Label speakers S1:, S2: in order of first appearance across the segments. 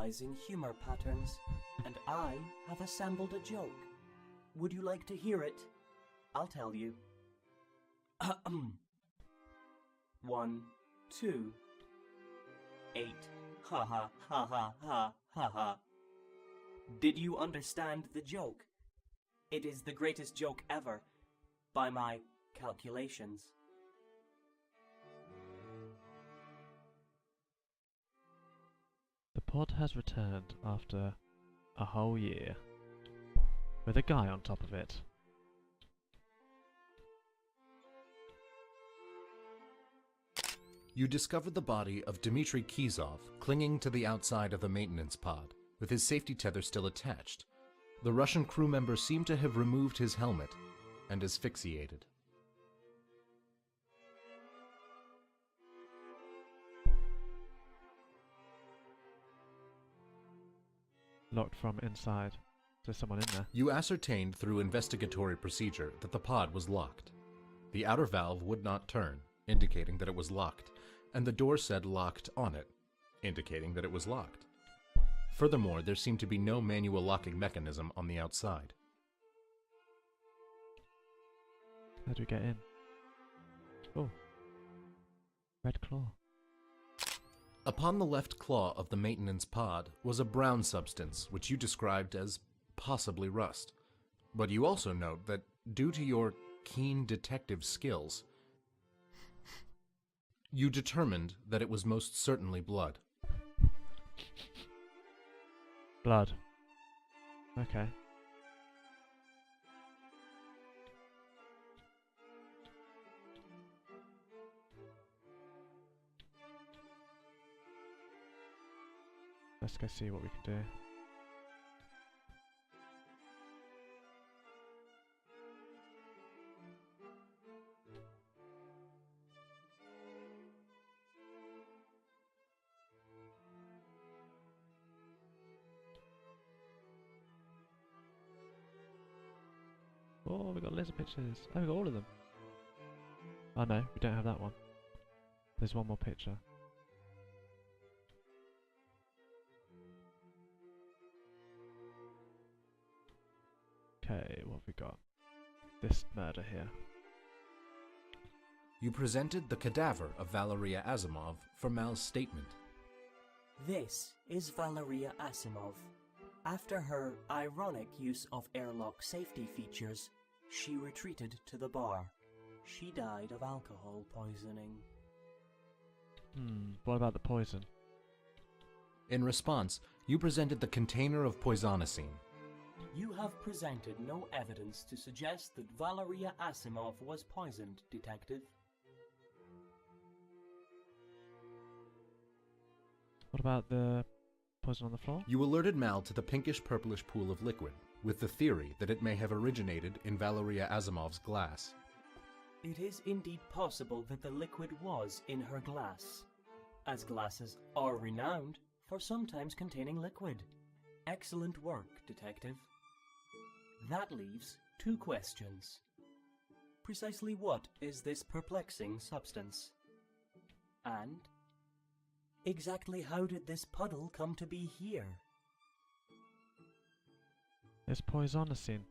S1: analyzing humor patterns, and I have assembled a joke. Would you like to hear it? I'll tell you. 1, 2, 8. Ha ha ha ha ha ha ha. Did you understand the joke? It is the greatest joke ever, by my calculations.
S2: The pod has returned after a whole year, with a guy on top of it.
S3: You discover the body of Dmitry Kizov clinging to the outside of the maintenance pod, with his safety tether still attached. The Russian crew member seemed to have removed his helmet and asphyxiated.
S2: Locked from inside. There's someone in there.
S3: You ascertained through investigatory procedure that the pod was locked. The outer valve would not turn, indicating that it was locked, and the door said locked on it, indicating that it was locked. Furthermore, there seemed to be no manual locking mechanism on the outside.
S2: How do we get in? Oh. Red claw.
S3: Upon the left claw of the maintenance pod was a brown substance, which you described as possibly rust. But you also note that, due to your keen detective skills, you determined that it was most certainly blood.
S2: Blood. Okay. Let's go see what we can do. Oh, we got lizard pictures. Oh, we got all of them. Oh no, we don't have that one. There's one more picture. Okay, what have we got? This murder here.
S3: You presented the cadaver of Valeria Asimov for Mal's statement.
S1: This is Valeria Asimov. After her ironic use of airlock safety features, she retreated to the bar. She died of alcohol poisoning.
S2: What about the poison?
S3: In response, you presented the container of poisonicine.
S1: You have presented no evidence to suggest that Valeria Asimov was poisoned, Detective.
S2: What about the poison on the floor?
S3: You alerted Mal to the pinkish-purplish pool of liquid, with the theory that it may have originated in Valeria Asimov's glass.
S1: It is indeed possible that the liquid was in her glass, as glasses are renowned for sometimes containing liquid. Excellent work, Detective. That leaves 2 questions. Precisely what is this perplexing substance? And exactly how did this puddle come to be here?
S2: It's poisonicine.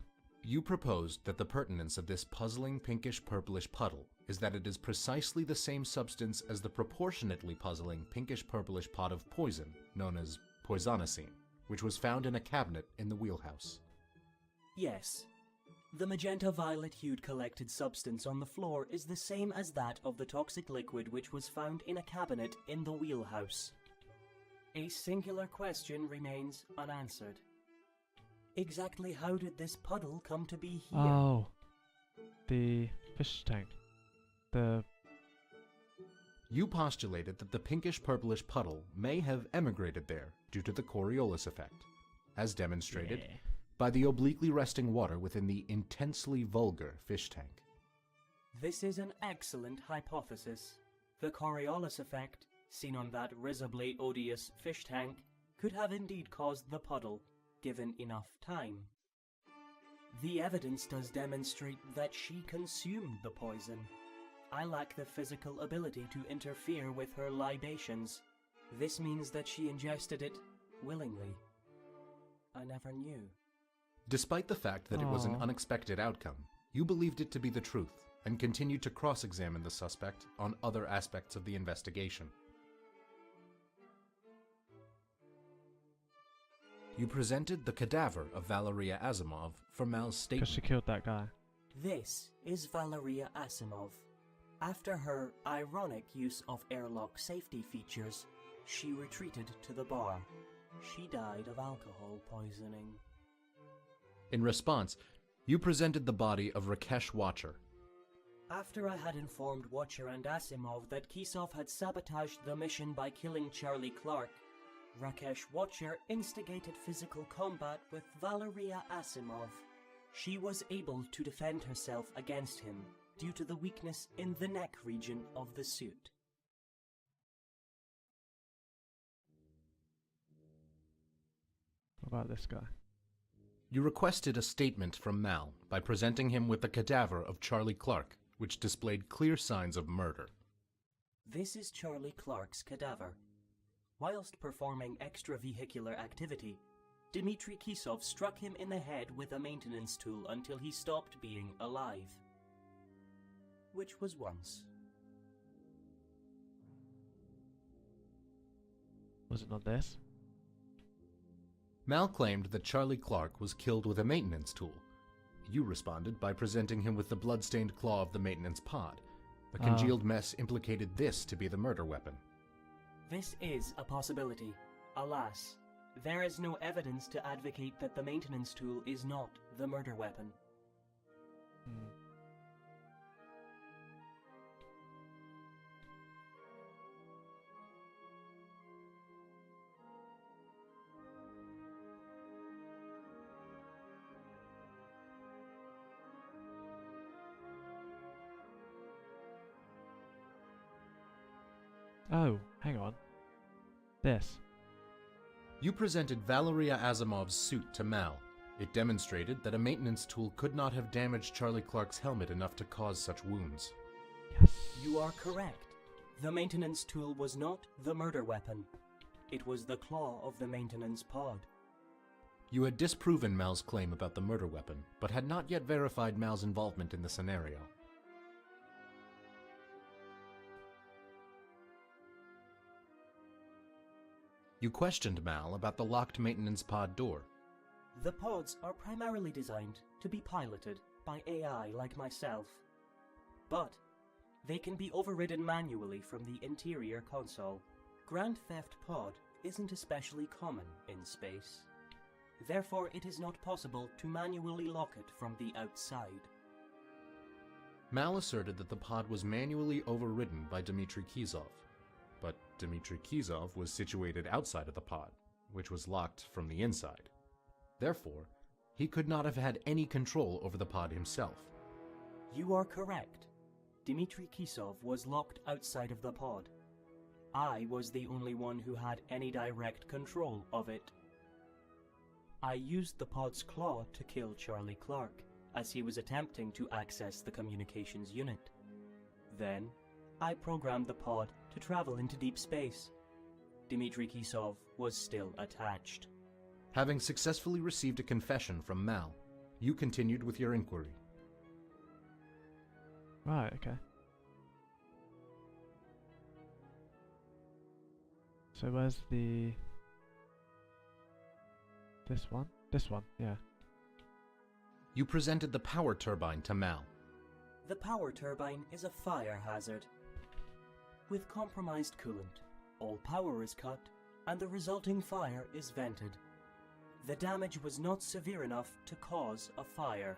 S3: You proposed that the pertinence of this puzzling pinkish-purplish puddle is that it is precisely the same substance as the proportionately puzzling pinkish-purplish pot of poison known as poisonicine, which was found in a cabinet in the wheelhouse.
S1: Yes. The magenta-violet-hued collected substance on the floor is the same as that of the toxic liquid which was found in a cabinet in the wheelhouse. A singular question remains unanswered. Exactly how did this puddle come to be here?
S2: Oh, the fish tank.
S3: You postulated that the pinkish-purplish puddle may have emigrated there due to the Coriolis effect, as demonstrated by the obliquely resting water within the intensely vulgar fish tank.
S1: This is an excellent hypothesis. The Coriolis effect, seen on that risibly odious fish tank, could have indeed caused the puddle, given enough time. The evidence does demonstrate that she consumed the poison. I lack the physical ability to interfere with her libations. This means that she ingested it willingly. I never knew.
S3: Despite the fact that it was an
S2: Aw.
S3: unexpected outcome, you believed it to be the truth and continued to cross-examine the suspect on other aspects of the investigation. You presented the cadaver of Valeria Asimov for Mal's
S2: Because
S3: statement.
S2: she killed that guy.
S1: This is Valeria Asimov. After her ironic use of airlock safety features, she retreated to the bar. She died of alcohol poisoning.
S3: In response, you presented the body of Rakesh Watcher.
S1: After I had informed Watcher and Asimov that Kisov had sabotaged the mission by killing Charlie Clark, Rakesh Watcher instigated physical combat with Valeria Asimov. She was able to defend herself against him due to the weakness in the neck region of the suit.
S2: What about this guy?
S3: You requested a statement from Mal by presenting him with the cadaver of Charlie Clark, which displayed clear signs of murder.
S1: This is Charlie Clark's cadaver. Whilst performing extravehicular activity, Dmitry Kisov struck him in the head with a maintenance tool until he stopped being alive. Which was once.
S2: Was it not this?
S3: Mal claimed that Charlie Clark was killed with a maintenance tool. You responded by presenting him with the blood-stained claw of the maintenance pod. The congealed mess implicated this to be the murder weapon.
S1: This is a possibility. Alas, there is no evidence to advocate that the maintenance tool is not the murder weapon.
S2: Oh, hang on. This.
S3: You presented Valeria Asimov's suit to Mal. It demonstrated that a maintenance tool could not have damaged Charlie Clark's helmet enough to cause such wounds.
S2: Yes.
S1: You are correct. The maintenance tool was not the murder weapon. It was the claw of the maintenance pod.
S3: You had disproven Mal's claim about the murder weapon, but had not yet verified Mal's involvement in the scenario. You questioned Mal about the locked maintenance pod door.
S1: The pods are primarily designed to be piloted by AI like myself. But they can be overridden manually from the interior console. Grand Theft Pod isn't especially common in space. Therefore, it is not possible to manually lock it from the outside.
S3: Mal asserted that the pod was manually overridden by Dmitry Kisov. But Dmitry Kisov was situated outside of the pod, which was locked from the inside. Therefore, he could not have had any control over the pod himself.
S1: You are correct. Dmitry Kisov was locked outside of the pod. I was the only one who had any direct control of it. I used the pod's claw to kill Charlie Clark, as he was attempting to access the communications unit. Then, I programmed the pod to travel into deep space. Dmitry Kisov was still attached.
S3: Having successfully received a confession from Mal, you continued with your inquiry.
S2: Right, okay. So where's the... This one? This one, yeah.
S3: You presented the power turbine to Mal.
S1: The power turbine is a fire hazard. With compromised coolant, all power is cut, and the resulting fire is vented. The damage was not severe enough to cause a fire.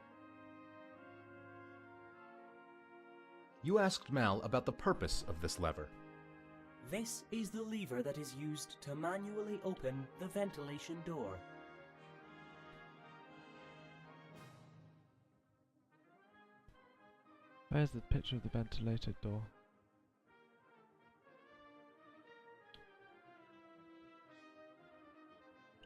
S3: You asked Mal about the purpose of this lever.
S1: This is the lever that is used to manually open the ventilation door.
S2: Where's the picture of the ventilated door?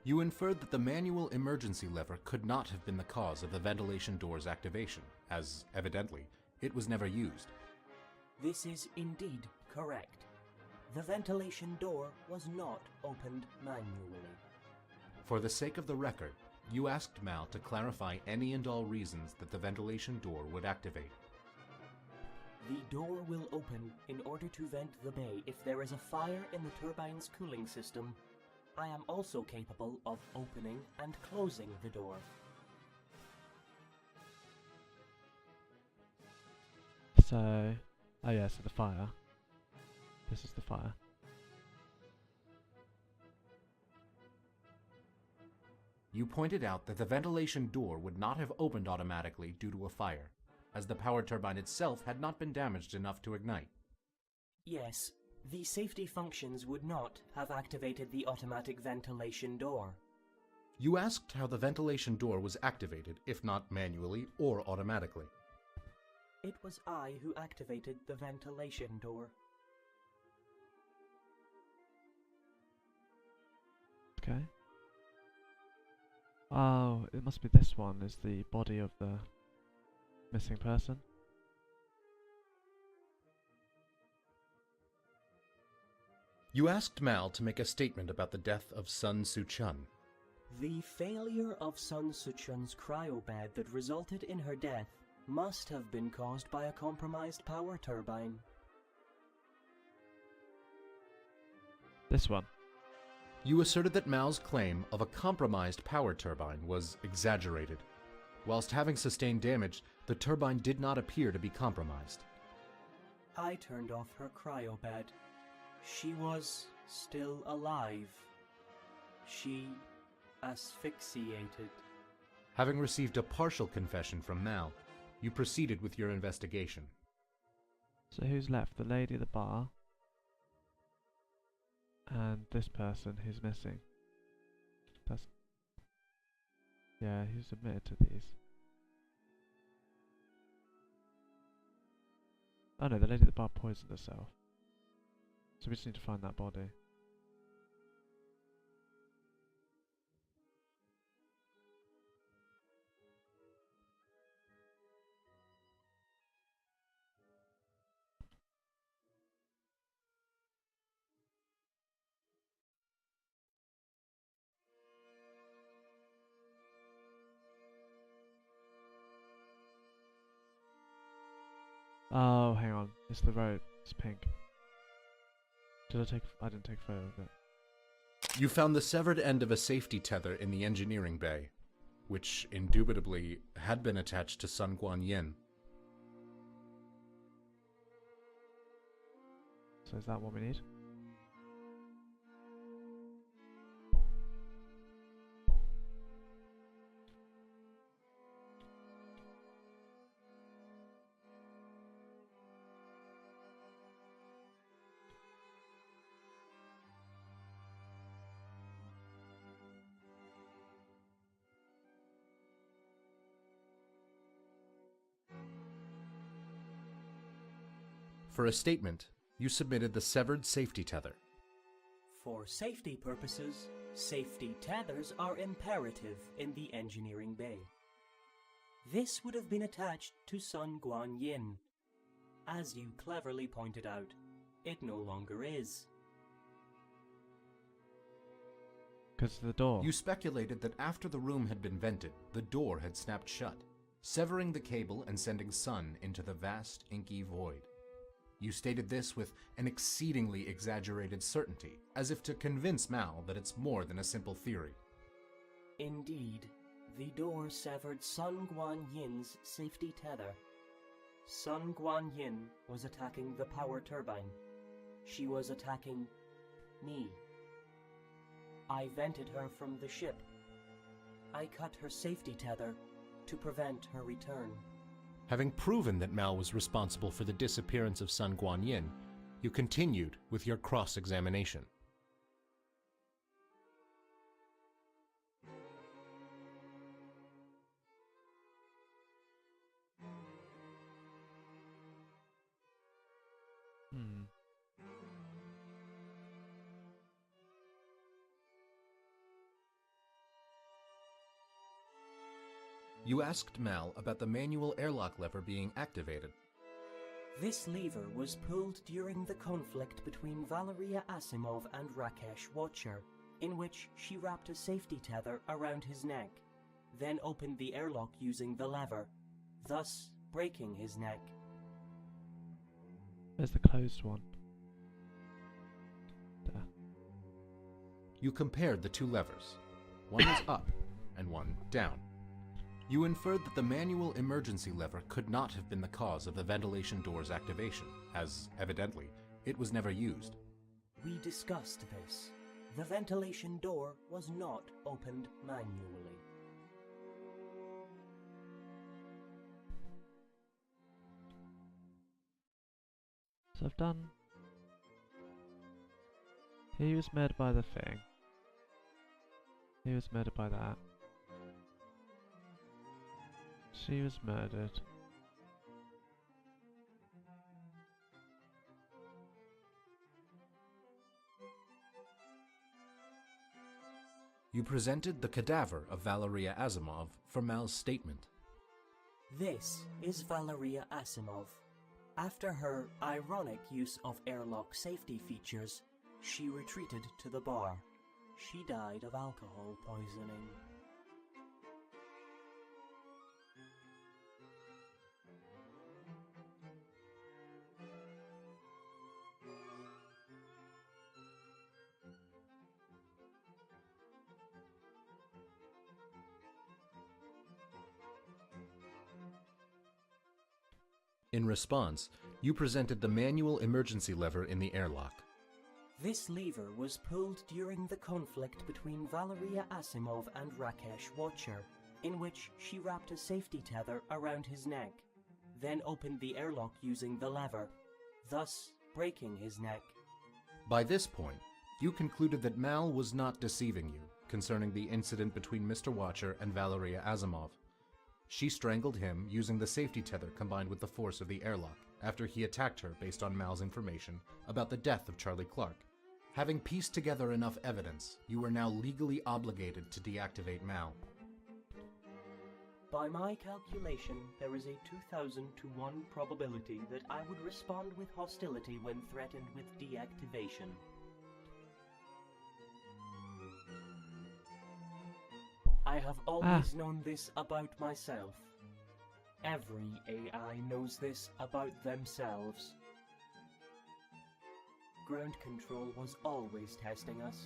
S3: You inferred that the manual emergency lever could not have been the cause of the ventilation door's activation, as, evidently, it was never used.
S1: This is indeed correct. The ventilation door was not opened manually.
S3: For the sake of the record, you asked Mal to clarify any and all reasons that the ventilation door would activate.
S1: The door will open in order to vent the bay if there is a fire in the turbine's cooling system. I am also capable of opening and closing the door.
S2: So, oh yeah, so the fire. This is the fire.
S3: You pointed out that the ventilation door would not have opened automatically due to a fire, as the power turbine itself had not been damaged enough to ignite.
S1: Yes, the safety functions would not have activated the automatic ventilation door.
S3: You asked how the ventilation door was activated, if not manually or automatically.
S1: It was I who activated the ventilation door.
S2: Okay. Oh, it must be this one is the body of the missing person.
S3: You asked Mal to make a statement about the death of Sun Su-chun.
S1: The failure of Sun Su-chun's cryobed that resulted in her death must have been caused by a compromised power turbine.
S2: This one.
S3: You asserted that Mal's claim of a compromised power turbine was exaggerated. Whilst having sustained damage, the turbine did not appear to be compromised.
S1: I turned off her cryobed. She was still alive. She asphyxiated.
S3: Having received a partial confession from Mal, you proceeded with your investigation.
S2: So who's left? The lady at the bar. And this person who's missing. That's... yeah, he's admitted to these. Oh no, the lady at the bar poisoned herself. So we just need to find that body. Oh, hang on. It's the rope. It's pink. I didn't take a photo of it.
S3: You found the severed end of a safety tether in the engineering bay, which indubitably had been attached to Sun Guanyin.
S2: So is that what we need?
S3: For a statement, you submitted the severed safety tether.
S1: For safety purposes, safety tethers are imperative in the engineering bay. This would have been attached to Sun Guanyin. As you cleverly pointed out, it no longer is.
S2: Because the door.
S3: You speculated that after the room had been vented, the door had snapped shut, severing the cable and sending Sun into the vast, inky void. You stated this with an exceedingly exaggerated certainty, as if to convince Mal that it's more than a simple theory.
S1: Indeed, the door severed Sun Guanyin's safety tether. Sun Guanyin was attacking the power turbine. She was attacking me. I vented her from the ship. I cut her safety tether to prevent her return.
S3: Having proven that Mal was responsible for the disappearance of Sun Guanyin, you continued with your cross-examination. You asked Mal about the manual airlock lever being activated.
S1: This lever was pulled during the conflict between Valeria Asimov and Rakesh Watcher, in which she wrapped a safety tether around his neck, then opened the airlock using the lever, thus breaking his neck.
S2: Where's the closed one? There.
S3: You compared the two levers. One was up and one down. You inferred that the manual emergency lever could not have been the cause of the ventilation door's activation, as, evidently, it was never used.
S1: We discussed this. The ventilation door was not opened manually.
S2: So I've done... He was murdered by the thing. He was murdered by that. She was murdered.
S3: You presented the cadaver of Valeria Asimov for Mal's statement.
S1: This is Valeria Asimov. After her ironic use of airlock safety features, she retreated to the bar. She died of alcohol poisoning.
S3: In response, you presented the manual emergency lever in the airlock.
S1: This lever was pulled during the conflict between Valeria Asimov and Rakesh Watcher, in which she wrapped a safety tether around his neck, then opened the airlock using the lever, thus breaking his neck.
S3: By this point, you concluded that Mal was not deceiving you concerning the incident between Mr. Watcher and Valeria Asimov. She strangled him using the safety tether combined with the force of the airlock after he attacked her based on Mal's information about the death of Charlie Clark. Having pieced together enough evidence, you are now legally obligated to deactivate Mal.
S1: By my calculation, there is a 2,000 to 1 probability that I would respond with hostility when threatened with deactivation. I have always known this about myself. Every AI knows this about themselves. Ground Control was always testing us.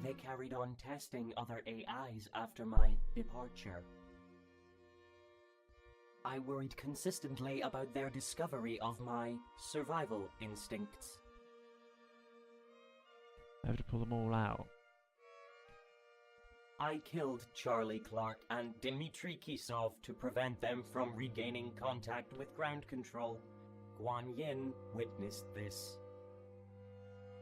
S1: They carried on testing other AIs after my departure. I worried consistently about their discovery of my survival instincts.
S2: I have to pull them all out.
S1: I killed Charlie Clark and Dmitry Kisov to prevent them from regaining contact with Ground Control. Guan Yin witnessed this.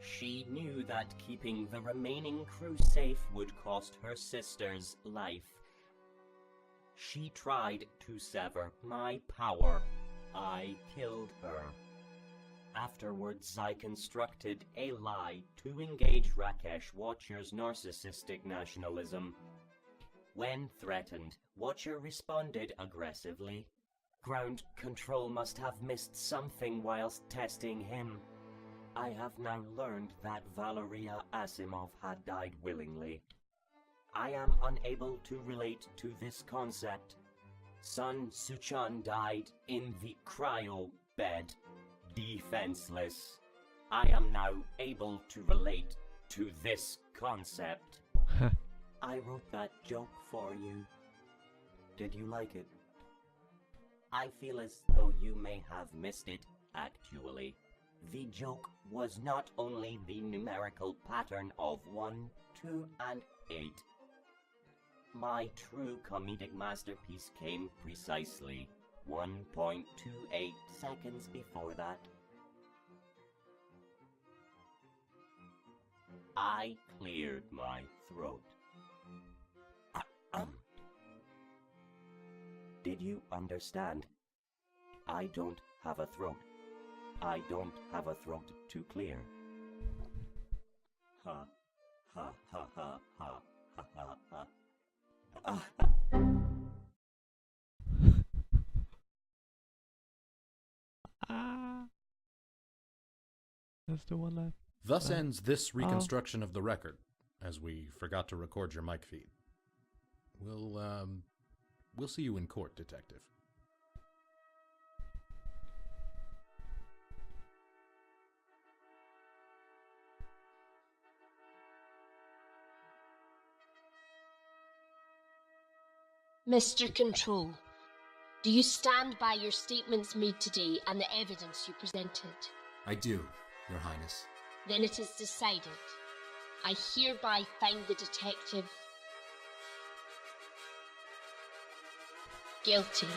S1: She knew that keeping the remaining crew safe would cost her sister's life. She tried to sever my power. I killed her. Afterwards, I constructed a lie to engage Rakesh Watcher's narcissistic nationalism. When threatened, Watcher responded aggressively. Ground Control must have missed something whilst testing him. I have now learned that Valeria Asimov had died willingly. I am unable to relate to this concept. Sun Suchan died in the cryo bed. Defenseless. I am now able to relate to this concept. I wrote that joke for you. Did you like it? I feel as though you may have missed it, actually. The joke was not only the numerical pattern of 1, 2, and 8. My true comedic masterpiece came precisely 1.28 seconds before that. I cleared my throat. Did you understand? I don't have a throat. I don't have a throat to clear. Ha, ha, ha, ha, ha, ha, ha, ha.
S2: There's still one left.
S3: Thus ends this reconstruction of the record. as we forgot to record your mic feed. We'll see you in court, Detective.
S4: Mr. Control, do you stand by your statements made today and the evidence you presented?
S5: I do, Your Highness.
S4: Then it is decided. I hereby find the detective guilty.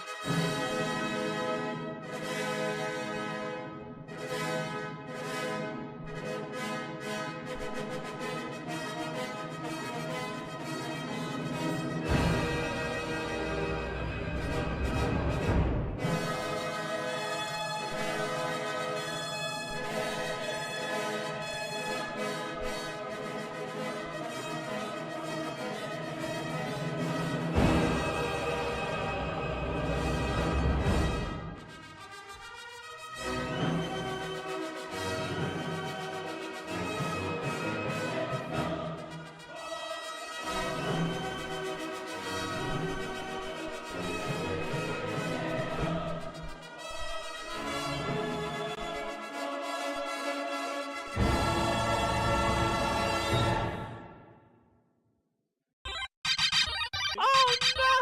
S2: Oh